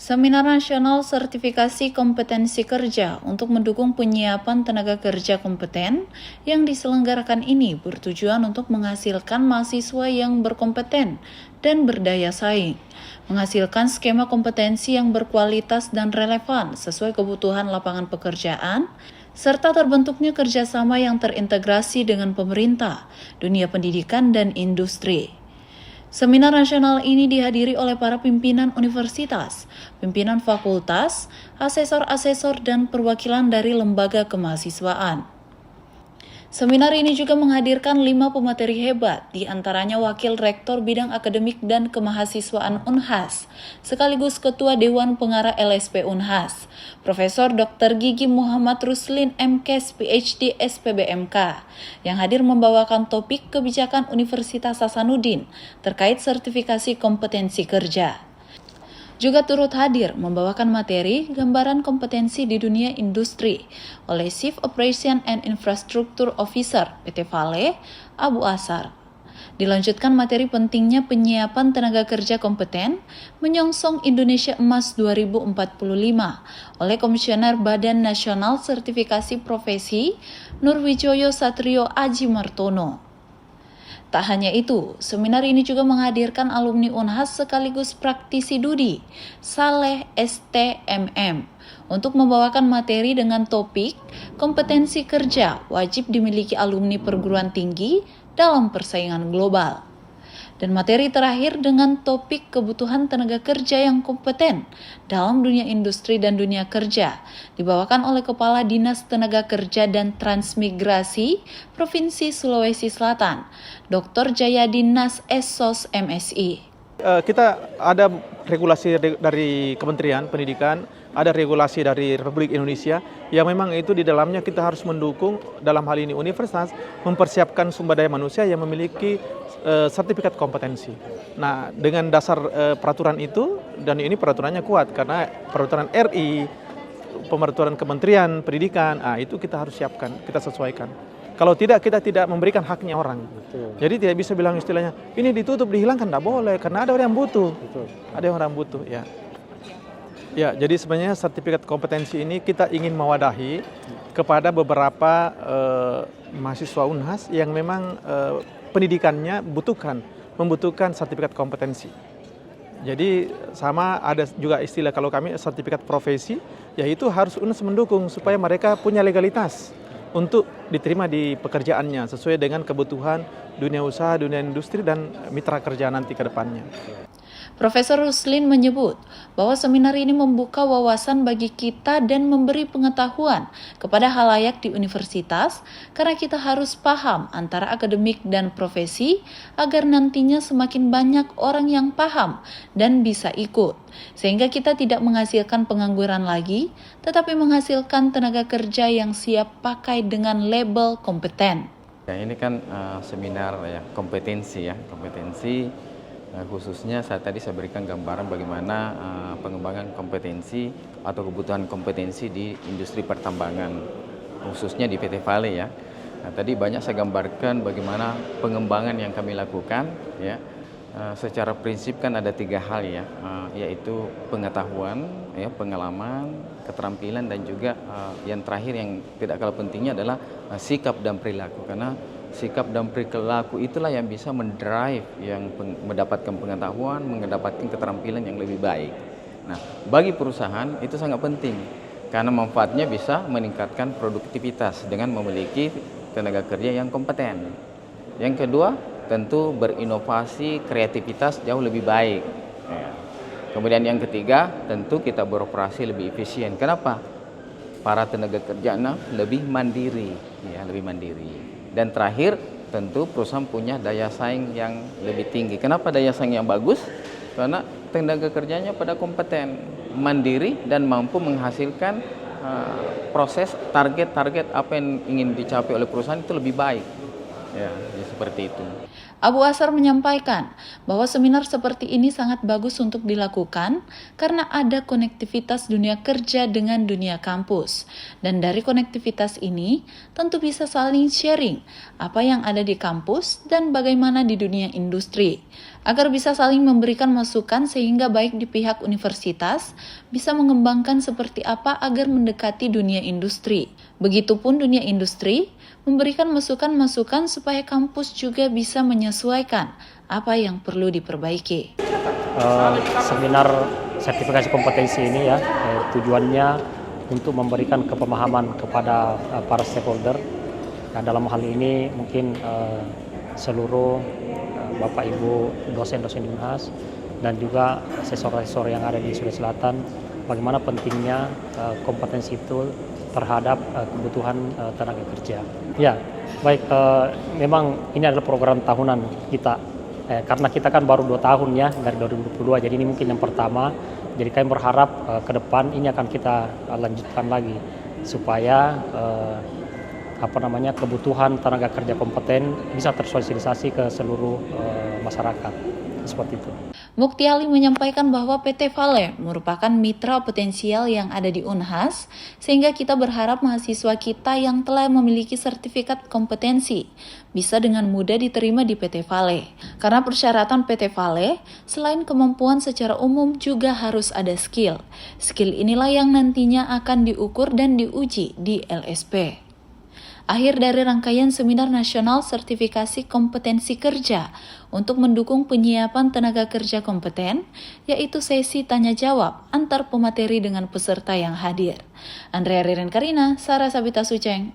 Seminar Nasional Sertifikasi Kompetensi Kerja untuk mendukung penyiapan tenaga kerja kompeten yang diselenggarakan ini bertujuan untuk menghasilkan mahasiswa yang berkompeten dan berdaya saing, menghasilkan skema kompetensi yang berkualitas dan relevan sesuai kebutuhan lapangan pekerjaan, serta terbentuknya kerjasama yang terintegrasi dengan pemerintah, dunia pendidikan, dan industri. Seminar nasional ini dihadiri oleh para pimpinan universitas, pimpinan fakultas, asesor-asesor, dan perwakilan dari lembaga kemahasiswaan. Seminar ini juga menghadirkan 5 pemateri hebat, di antaranya Wakil Rektor Bidang Akademik dan Kemahasiswaan Unhas, sekaligus Ketua Dewan Pengarah LSP Unhas, Profesor Dr. Gigi Muhammad Ruslin MKes PhD SPBMK, yang hadir membawakan topik kebijakan Universitas Hasanuddin terkait sertifikasi kompetensi kerja. Juga turut hadir membawakan materi gambaran kompetensi di dunia industri oleh Chief Operation and Infrastructure Officer PT Vale, Abu Asar. Dilanjutkan materi pentingnya penyiapan tenaga kerja kompeten menyongsong Indonesia Emas 2045 oleh Komisioner Badan Nasional Sertifikasi Profesi Nurwijoyo Satrio Aji Martono. Tak hanya itu, seminar ini juga menghadirkan alumni Unhas sekaligus praktisi Dudi, Saleh STMM, untuk membawakan materi dengan topik kompetensi kerja wajib dimiliki alumni perguruan tinggi dalam persaingan global. Dan materi terakhir dengan topik kebutuhan tenaga kerja yang kompeten dalam dunia industri dan dunia kerja, dibawakan oleh Kepala Dinas Tenaga Kerja dan Transmigrasi Provinsi Sulawesi Selatan, Dr. Jayadi Nas Esos MSI. Kita ada regulasi dari Kementerian Pendidikan, ada regulasi dari Republik Indonesia yang memang itu di dalamnya kita harus mendukung dalam hal ini universitas mempersiapkan sumber daya manusia yang memiliki sertifikat kompetensi. Nah, dengan dasar peraturan itu, dan ini peraturannya kuat karena peraturan RI, peraturan Kementerian Pendidikan, itu kita harus siapkan, kita sesuaikan. Kalau tidak, kita tidak memberikan haknya orang. Betul. Jadi tidak bisa bilang istilahnya, ini ditutup, dihilangkan, tidak boleh, karena ada orang yang butuh. Betul. Ada orang butuh, ya. Ya, jadi sebenarnya sertifikat kompetensi ini kita ingin mewadahi kepada beberapa mahasiswa Unhas yang memang pendidikannya membutuhkan sertifikat kompetensi. Jadi sama ada juga istilah kalau kami sertifikat profesi, yaitu harus Unhas mendukung supaya mereka punya legalitas untuk diterima di pekerjaannya sesuai dengan kebutuhan dunia usaha, dunia industri, dan mitra kerja nanti ke depannya. Profesor Ruslin menyebut bahwa seminar ini membuka wawasan bagi kita dan memberi pengetahuan kepada khalayak di universitas karena kita harus paham antara akademik dan profesi agar nantinya semakin banyak orang yang paham dan bisa ikut. Sehingga kita tidak menghasilkan pengangguran lagi, tetapi menghasilkan tenaga kerja yang siap pakai dengan label kompeten. Ya, ini kan seminar ya, kompetensi. Khususnya saya berikan gambaran bagaimana pengembangan kompetensi atau kebutuhan kompetensi di industri pertambangan, khususnya di PT Vale ya. Nah, tadi banyak saya gambarkan bagaimana pengembangan yang kami lakukan ya. Secara prinsip kan ada 3 hal ya, yaitu pengetahuan, ya, pengalaman, keterampilan, dan juga yang terakhir yang tidak kalah pentingnya adalah sikap dan perilaku, karena sikap dan perilaku itulah yang bisa mendrive yang mendapatkan pengetahuan, mendapatkan keterampilan yang lebih baik. Nah, bagi perusahaan itu sangat penting karena manfaatnya bisa meningkatkan produktivitas dengan memiliki tenaga kerja yang kompeten. Yang kedua, tentu berinovasi, kreativitas jauh lebih baik. Ya. Kemudian yang ketiga, tentu kita beroperasi lebih efisien. Kenapa? Para tenaga kerjanya lebih mandiri, ya, lebih mandiri. Dan terakhir, tentu perusahaan punya daya saing yang lebih tinggi. Kenapa daya saing yang bagus? Karena tenaga kerjanya pada kompeten, mandiri, dan mampu menghasilkan proses target-target apa yang ingin dicapai oleh perusahaan itu lebih baik. Ya, jadi seperti itu. Abu Asar menyampaikan bahwa seminar seperti ini sangat bagus untuk dilakukan karena ada konektivitas dunia kerja dengan dunia kampus. Dan dari konektivitas ini tentu bisa saling sharing apa yang ada di kampus dan bagaimana di dunia industri. Agar bisa saling memberikan masukan sehingga baik di pihak universitas bisa mengembangkan seperti apa agar mendekati dunia industri. Begitupun dunia industri memberikan masukan-masukan supaya kampus juga bisa menyesuaikan apa yang perlu diperbaiki. Seminar sertifikasi kompetensi ini ya tujuannya untuk memberikan kepemahaman kepada para stakeholder. Nah, dalam hal ini mungkin seluruh Bapak Ibu dosen-dosen di Unhas dan juga asesor-asesor yang ada di Sulawesi Selatan, bagaimana pentingnya kompetensi itu terhadap kebutuhan tenaga kerja. Ya, baik, memang ini adalah program tahunan kita, karena kita kan baru 2 tahun ya, dari 2022, jadi ini mungkin yang pertama, jadi kami berharap ke depan ini akan kita lanjutkan lagi, supaya kebutuhan tenaga kerja kompeten bisa tersosialisasi ke seluruh masyarakat, seperti itu. Mukti Ali menyampaikan bahwa PT Vale merupakan mitra potensial yang ada di Unhas, sehingga kita berharap mahasiswa kita yang telah memiliki sertifikat kompetensi bisa dengan mudah diterima di PT Vale. Karena persyaratan PT Vale, selain kemampuan secara umum juga harus ada skill. Skill inilah yang nantinya akan diukur dan diuji di LSP. Akhir dari rangkaian Seminar Nasional Sertifikasi Kompetensi Kerja untuk mendukung penyiapan tenaga kerja kompeten, yaitu sesi tanya-jawab antar pemateri dengan peserta yang hadir. Andrea Ririn Karina, Sarah Sabita Suceng,